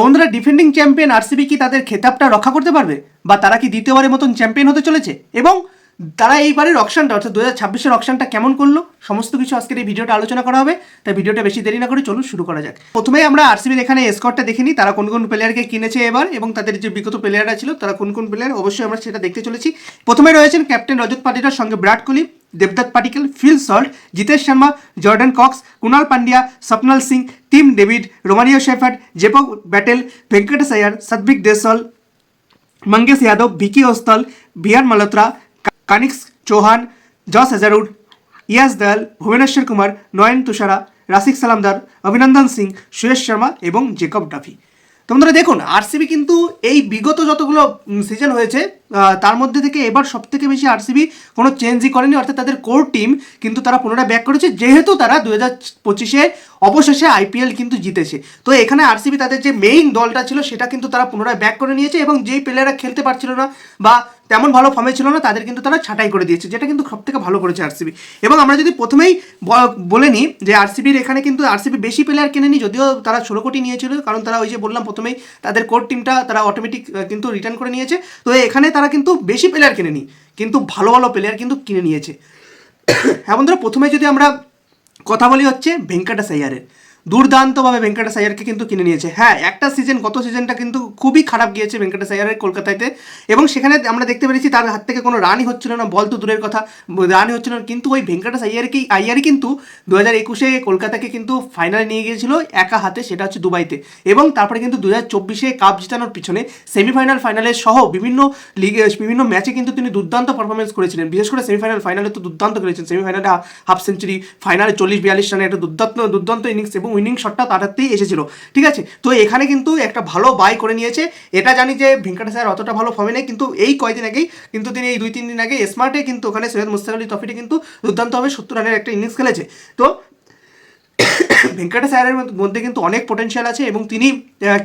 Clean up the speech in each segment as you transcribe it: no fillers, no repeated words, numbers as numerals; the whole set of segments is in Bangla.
বন্ধুরা, ডিফেন্ডিং চ্যাম্পিয়ন আরসিবি কি তাদের খেতাবটা রক্ষা করতে পারবে, বা তারা কি দ্বিতীয়বারের মতন চ্যাম্পিয়ন হতে চলেছে, এবং তারা এইবারের অকশনটা অর্থাৎ 2026-এর অকশনটা কেমন করলো, সমস্ত কিছু আজকের এই ভিডিওটা আলোচনা করা হবে। তাই ভিডিওটা বেশি দেরি না করে চলুন শুরু করা যাক। প্রথমেই আমরা আরসিবির এখানে স্কোয়াডটা দেখে নিই, তারা কোন কোন প্লেয়ারকে কিনেছে এবার, এবং তাদের যে বিগত প্লেয়াররা ছিল তারা কোন কোন প্লেয়ার, অবশ্যই আমরা সেটা দেখতে চলেছি। প্রথমে রয়েছেন ক্যাপ্টেন রজত পাটিদার, সঙ্গে Virat Kohli, Debdutta পাটিকল, Phil Salt, Jitesh Sharma, Jordan Cox, Kunal Pandya, স্বপ্নাল Singh, Tim David, রোমানিও shepherd, জেপক battle, Venkatesh আয়ার, সাত্বিক দেসল, मंगेश यादव, विकी ओस्तल, बिहान मल्होत्रा, कानिक्स चौहान, जॉस हेजलवुड, ইয়াস দয়াল, ভুবনেশ্বর কুমার, নয়ন তুষারা, রাসিক সালামদার, অভিনন্দন সিং, সুয়েশ শর্মা এবং জেকব ডাফি। তো বন্ধুরা দেখুন, আরসিবি কিন্তু এই বিগত যতগুলো সিজন হয়েছে তার মধ্যে থেকে এবার সব থেকে বেশি আরসিবি কোনো চেঞ্জই করেনি, অর্থাৎ তাদের কোর টিম কিন্তু তারা পুনরায় ব্যাক করেছে, যেহেতু তারা 2025-এ অবশেষে আইপিএল কিন্তু জিতেছে। তো এখানে আরসিবি তাদের যে মেইন দলটা ছিল সেটা কিন্তু তারা পুনরায় ব্যাক করে নিয়েছে, এবং যেই প্লেয়াররা খেলতে পারছিল না বা তেমন ভালো ফর্মে ছিল না তাদের কিন্তু তারা ছাঁটাই করে দিয়েছে, যেটা কিন্তু সব থেকে ভালো করেছে আরসিবি। এবং আমরা যদি প্রথমেই বলে নিই যে আরসিবির এখানে কিন্তু আরসিবি বেশি প্লেয়ার কেনেনি, যদিও তারা 16 কোটি নিয়েছিল, কারণ তারা ওই যে বললাম প্রথমেই তাদের কোর টিমটা তারা অটোমেটিক কিন্তু রিটার্ন করে নিয়েছে। তো এখানে তারা কিন্তু বেশি প্লেয়ার কেনেনি, কিন্তু ভালো ভালো প্লেয়ার কিন্তু কিনে নিয়েছে। হ্যাঁ বন্ধুরা, প্রথমে যদি আমরা কথা বলি হচ্ছে ভেঙ্কটেশ আয়ারের, দুর্দান্তভাবে ভেঙ্কটেশ আয়ারকে কিন্তু কিনে নিয়েছে। হ্যাঁ, একটা সিজন, গত সিজনটা কিন্তু খুবই খারাপ গিয়েছে ভেঙ্কটেশ আয়ারের কলকাতাতে, এবং সেখানে আমরা দেখতে পেরেছি তার হাত থেকে কোনো রানই হচ্ছিল না, বল তো দূরের কথা, রানই হচ্ছিল না। কিন্তু ওই ভেঙ্কটেশ আয়ারই কিন্তু 2021-এ কলকাতাকে কিন্তু ফাইনালে নিয়ে গিয়েছিল একা হাতে, সেটা হচ্ছে দুবাইতে, এবং তারপরে কিন্তু 2024-এ কাপ জেতানোর পিছনে সেমিফাইনাল, ফাইনালে সহ বিভিন্ন লিগে বিভিন্ন ম্যাচে কিন্তু তিনি দুর্দান্ত পারফরমেন্স করেছিলেন। বিশেষ করে সেমিফাইনাল, ফাইনালে তো দুর্দান্ত করেছেন। সেমিফাইনালে হাফ সেঞ্চুরি, ফাইনালে 40-42 রানে একটা দুর্দান্ত ইনিংস, এবং উইনিং শটটা তার হাতেই এসেছিল। ঠিক আছে, তো এখানে কিন্তু একটা ভালো বাই করে নিয়েছে। এটা জানি যে ভেঙ্কটেশ আয়ার অতটা ভালো ফর্মে নেই, কিন্তু এই কয়েকদিন আগেই কিন্তু তিনি এই 2-3 দিন আগে স্মার্টে কিন্তু ওখানে সৈয়দ মুস্তাক আলী ট্রফিতে কিন্তু দুর্দান্তভাবে 70 রানের একটা ইনিংস খেলেছে। তো ভেঙ্কটেশ আয়ারের মধ্যে কিন্তু অনেক পোটেনশিয়াল আছে, এবং তিনি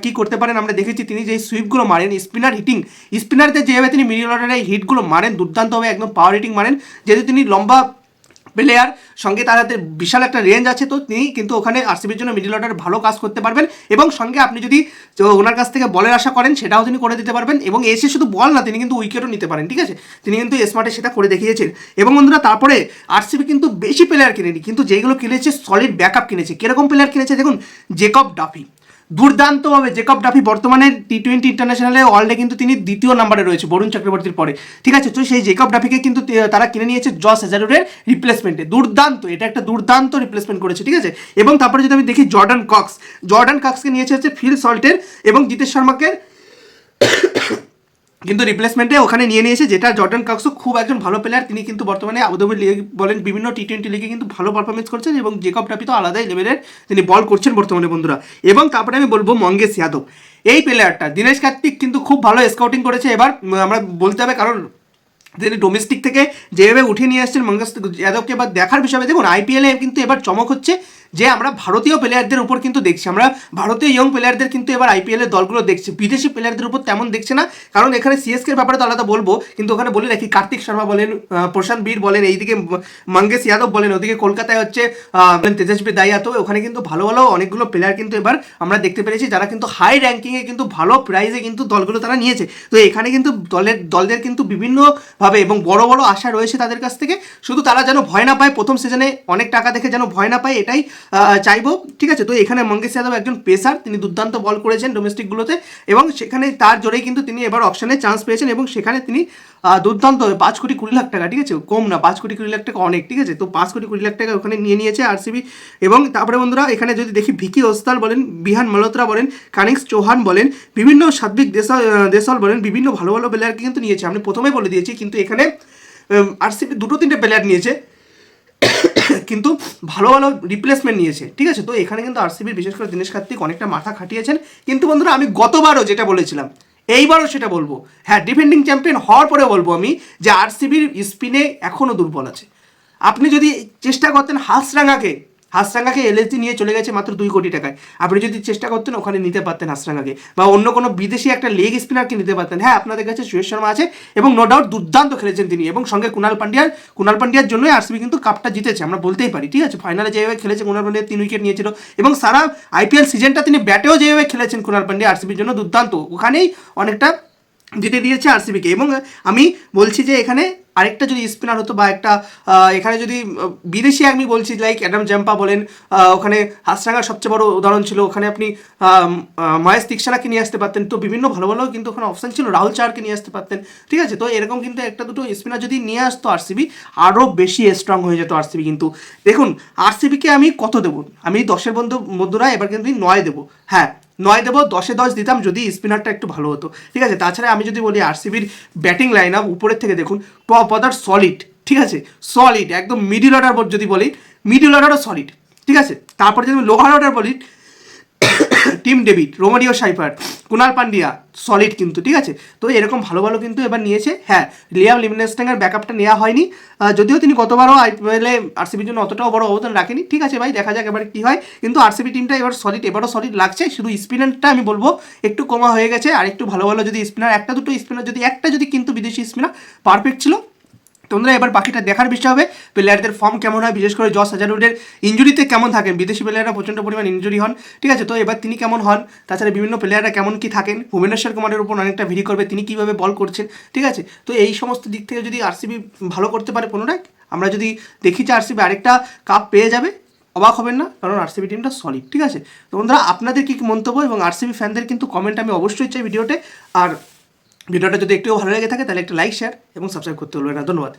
কি করতে পারেন আমরা দেখেছি। তিনি যে সুইপগুলো মারেন, স্পিনারদের যেভাবে তিনি মিডল অর্ডারে হিটগুলো মারেন, দুর্দান্তভাবে একদম পাওয়ার হিটিং মারেন। যেহেতু তিনি লম্বা প্লেয়ার, সঙ্গে তার হাতে বিশাল একটা রেঞ্জ আছে, তো তিনি কিন্তু ওখানে আরসিবির জন্য মিডল অর্ডারে ভালো কাজ করতে পারবেন। এবং সঙ্গে আপনি যদি ওনার কাছ থেকে বলের আশা করেন, সেটাও তিনি করে দিতে পারবেন, এবং এসে শুধু বল না, তিনি কিন্তু উইকেটও নিতে পারেন। ঠিক আছে, তিনি কিন্তু স্মার্টে সেটা করে দেখিয়েছেন। এবং বন্ধুরা, তারপরে আরসিবি কিন্তু বেশি প্লেয়ার কিনেনি, কিন্তু যেগুলো কিনেছে সলিড ব্যাকআপ কিনেছে। কিরকম প্লেয়ার কিনেছে দেখুন, জেকব ডাফি, দুর্দান্তভাবে জেকব ডাফি বর্তমানে টি20 ইন্টারন্যাশনালে ওয়ার্ল্ডে কিন্তু তিনি দ্বিতীয় নম্বরে রয়েছে বরুণ চক্রবর্তীর পরে। ঠিক আছে, তো সেই জেকব ডাফিকে কিন্তু তারা কিনে নিয়েছে জস হেজলউডের রিপ্লেসমেন্টে। দুর্দান্ত, এটা একটা দুর্দান্ত রিপ্লেসমেন্ট করেছে। ঠিক আছে, এবং তারপরে যদি আমি দেখি জর্ডন কক্সকে নিয়েছে হচ্ছে ফিল সল্টের, এবং জিতেশ শর্মাকে কিন্তু রিপ্লেসমেন্টে ওখানে নিয়ে নিয়েছে, যেটা জর্ডন কক্সও খুব একজন ভালো প্লেয়ার। তিনি কিন্তু বর্তমানে আবুধাবি লিগ বলেন, বিভিন্ন টি20 লিগে কিন্তু ভালো পারফরমেন্স করছেন, এবং জেকব ডাফি তো আলাদাই লেভেলের তিনি বল করছেন বর্তমানে বন্ধুরা। এবং তারপরে আমি বলবো মঙ্গেশ যাদব, এই প্লেয়ারটা দীনেশ কার্তিক কিন্তু খুব ভালো স্কাউটিং করেছে এবার, আমরা বলতে হবে, কারণ তিনি ডোমেস্টিক থেকে যেভাবে উঠে নিয়ে আসছেন মঙ্গেশ যাদবকে। এবার দেখার বিষয় দেখুন, আইপিএলে কিন্তু এবার চমক হচ্ছে যে আমরা ভারতীয় প্লেয়ারদের উপর কিন্তু দেখছি, আমরা ভারতীয় ইয়ং প্লেয়ারদের কিন্তু এবার আইপিএলের দলগুলো দেখছি, বিদেশি প্লেয়ারদের উপর তেমন দেখছে না। কারণ এখানে সিএসকের ব্যাপারে তো আলাদা বলবো, কিন্তু ওখানে বলে রাখি কার্তিক শর্মা বলেন, প্রশান্ত বীর বলেন, এইদিকে মঙ্গেশ যাদব বলেন, ওদিকে কলকাতায় হচ্ছে তেজস্বী দাইয়া। তো ওখানে কিন্তু ভালো ভালো অনেকগুলো প্লেয়ার কিন্তু এবার আমরা দেখতে পেরেছি, যারা কিন্তু হাই র্যাঙ্কিংয়ে কিন্তু ভালো প্রাইজে কিন্তু দলগুলো তারা নিয়েছে। তো এখানে কিন্তু দলদের কিন্তু বিভিন্নভাবে এবং বড় বড় আশা রয়েছে তাদের কাছ থেকে। শুধু তারা যেন ভয় না পায়, প্রথম সিজনে অনেক টাকা দেখে যেন ভয় না পায়, এটাই চাইবো। ঠিক আছে, তো এখানে মঙ্গেশ যাদব একজন পেসার, তিনি দুর্দান্ত বল করেছেন ডোমেস্টিকগুলোতে, এবং সেখানে তার জোরেই কিন্তু তিনি এবার অকশনে চান্স পেয়েছেন, এবং সেখানে তিনি দুর্দান্ত 5 কোটি 20 লাখ টাকা, ঠিক আছে, কম না, 5 কোটি 20 লাখ টাকা অনেক। ঠিক আছে, তো 5 কোটি 20 লাখ টাকা ওখানে নিয়ে নিয়েছে আরসিবি। এবং তারপরে বন্ধুরা, এখানে যদি দেখি ভিকি ওস্তাল বলেন, বিহান মালহোত্রা বলেন, কানিক্স চৌহান বলেন, বিভিন্ন সাত্বিক দেসল বলেন, বিভিন্ন ভালো ভালো প্লেয়ারকে কিন্তু নিয়েছে। আমি প্রথমেই বলে দিয়েছি, কিন্তু এখানে আরসিবি 2-3টে প্লেয়ার নিয়েছে, কিন্তু ভালো ভালো রিপ্লেসমেন্ট নিয়েছে। ঠিক আছে, তো এখানে কিন্তু আরসিবির বিশেষ করে দীনেশ কার্তিক অনেকটা মাথা খাটিয়েছেন। কিন্তু বন্ধুরা, আমি গতবারও যেটা বলেছিলাম এইবারও সেটা বলবো, হ্যাঁ, ডিফেন্ডিং চ্যাম্পিয়ন হওয়ার পরেও বলবো আমি যে আরসিবির স্পিনে এখনও দুর্বল আছে। আপনি যদি চেষ্টা করতেন হাসরাঙ্গাকে এলএসজি নিয়ে চলে গেছে মাত্র 2 কোটি টাকায়। আপনি যদি চেষ্টা করতেন ওখানে নিতে পারতেন হাসরাঙ্গাকে, বা অন্য কোনো বিদেশি একটা লেগ স্পিনারকে নিতে পারতেন। হ্যাঁ, আপনাদের কাছে সুয়েশ শর্মা আছে এবং নো ডাউট দুর্দান্ত খেলেছেন তিনি, এবং সঙ্গে কুণাল পান্ডিয়ার জন্যই আরসিবি কিন্তু কাপটা জিতেছে, আমরা বলতেই পারি। ঠিক আছে, ফাইনালে যেভাবে খেলেছে কুণাল পান্ডিয়া 3 উইকেট নিয়েছিল, এবং সারা আইপিএল সিজনটা তিনি ব্যাটেও যেভাবে খেলেছেন কুণাল পান্ডিয়া আরসিবির জন্য দুর্দান্ত, ওখানেই অনেকটা জিতে দিয়েছে আরসিবিকে। এবং আমি বলছি যে এখানে আরেকটা যদি স্পিনার হতো বা একটা এখানে যদি বিদেশি, আমি বলছি লাইক অ্যাডাম জাম্পা বলেন, ওখানে হাসরাঙ্গার সবচেয়ে বড় উদাহরণ ছিল, ওখানে আপনি মহেশ তিক্সানাকে নিয়ে আসতে পারতেন, তো বিভিন্ন ভালো ভালো কিন্তু ওখানে অপশান ছিল, রাহুল চাহারকে নিয়ে আসতে পারতেন। ঠিক আছে, তো এরকম কিন্তু একটা দুটো স্পিনার যদি নিয়ে আসতো আরসিবি, আরও বেশি স্ট্রং হয়ে যেত আরসিবি। কিন্তু দেখুন আরসিবিকে আমি কত দেবো, আমি 10-এর বন্ধুরা এবার কিন্তু 9 দেবো। হ্যাঁ, 9 দেবো, 10-এ 10 দিতাম যদি স্পিনারটা একটু ভালো হতো। ঠিক আছে, তাছাড়া আমি যদি বলি আরসিবির ব্যাটিং লাইন আপ উপরের থেকে দেখুন, টপ অর্ডার সলিড। ঠিক আছে, সলিড একদম, মিডিল অর্ডার যদি বলি মিডিল অর্ডারও সলিড। ঠিক আছে, তারপরে যদি লোয়ার অর্ডার বলি Tim David, Romario cipher, Kunal Pandya solid কিন্তু। ঠিক আছে, তো এরকম ভালো ভালো কিন্তু এবার নিয়েছে। হ্যাঁ, লিয়াম লিভিংস্টোনের ব্যাকআপটা নেওয়া হয়নি, যদিও তিনি গতবারও আইপিএলে আরসিবির জন্য অতটাও বড় অবদান রাখেনি। ঠিক আছে ভাই, দেখা যাক এবার কী হয়, কিন্তু আরসিবি টিমটা এবারও সলিড লাগছে। শুধু স্পিনারটা আমি বলবো একটু কমা হয়ে গেছে, আর একটু ভালো ভালো যদি স্পিনার একটা যদি কিন্তু বিদেশি স্পিনার পারফেক্ট ছিল। তোমরা এবার বাকিটা দেখার বিষয় হবে প্লেয়ারদের ফর্ম কেমন হয়, বিশেষ করে জস হাজারউডের ইঞ্জুরিতে কেমন থাকেন, বিদেশি প্লেয়াররা প্রচণ্ড পরিমাণ ইঞ্জুরি হন। ঠিক আছে, তো এবার তিনি কেমন হন, তাছাড়া বিভিন্ন প্লেয়াররা কেমন কি থাকেন, ভুবনেশ্বর কুমারের উপর অনেকটা ভিড়ি করবে, তিনি কীভাবে বল করছেন। ঠিক আছে, তো এই সমস্ত দিক থেকে যদি আরসিবি ভালো করতে পারে পুনরায়, আমরা যদি দেখি যে আরসিবি আরেকটা কাপ পেয়ে যাবে, অবাক হবেন না, কারণ আরসিবি টিমটা সলিড। ঠিক আছে, তো বন্ধুরা আপনাদের কী মন্তব্য, এবং আরসিবি ফ্যানদের কিন্তু কমেন্ট আমি অবশ্যই চাই ভিডিওতে। আর ভিডিওটা যদি একটু ভালো লেগে থাকে তাহলে একটা লাইক, শেয়ার এবং সাবস্ক্রাইব করতে বলবেন না। ধন্যবাদ।